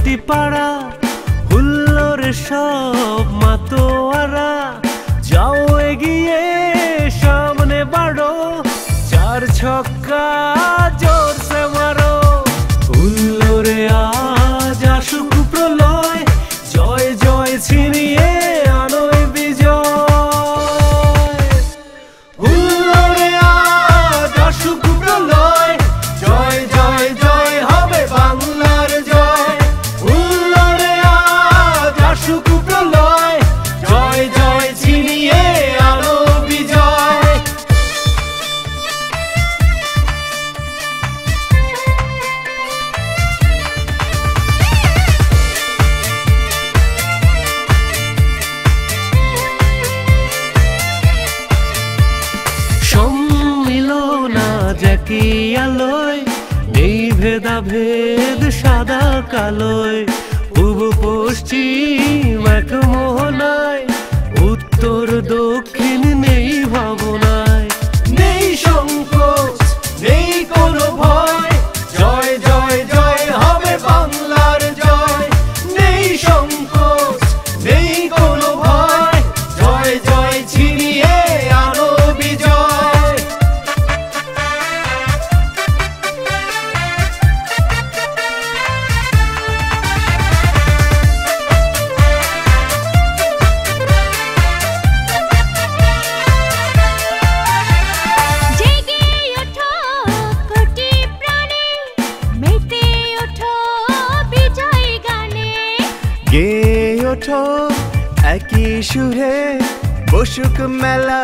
প্রতিটি পাড়া হুল্লোড়ে সব মাতোয়ারা। যাও এগিয়ে সামনে বাড়ো, চার ছক্কা জোরসে মারো। হুল্লোড়ে আজ আসুক প্রলয়, জয় জয় ছিনিয়ে আনোই বিজয়। হুল্লোড়ে আজ আসুক প্রলয়, জয় জয় জয় হবে বাংলার জয়। হুল্লোড়ে আজ আসুক প্রলয়, জয় জয় ছিনিয়ে আনো বিজয়। একই আলোয় নেই ভেদাভেদ সাদা কালোয়। পূব পশ্চিম এক মোহনায়, উত্তর দক্ষিণ নেই ভাবনায়। নেই সংকোচ নেই কোনো ভয়, জয় জয় জয় হবে বাংলার জয়। নেই সংকোচ নেই কোনো ভয়, জয় জয় ছিনিয়ে আনো বিজয়। গেয়ে ওঠো একই সুরে, বসুক মেলা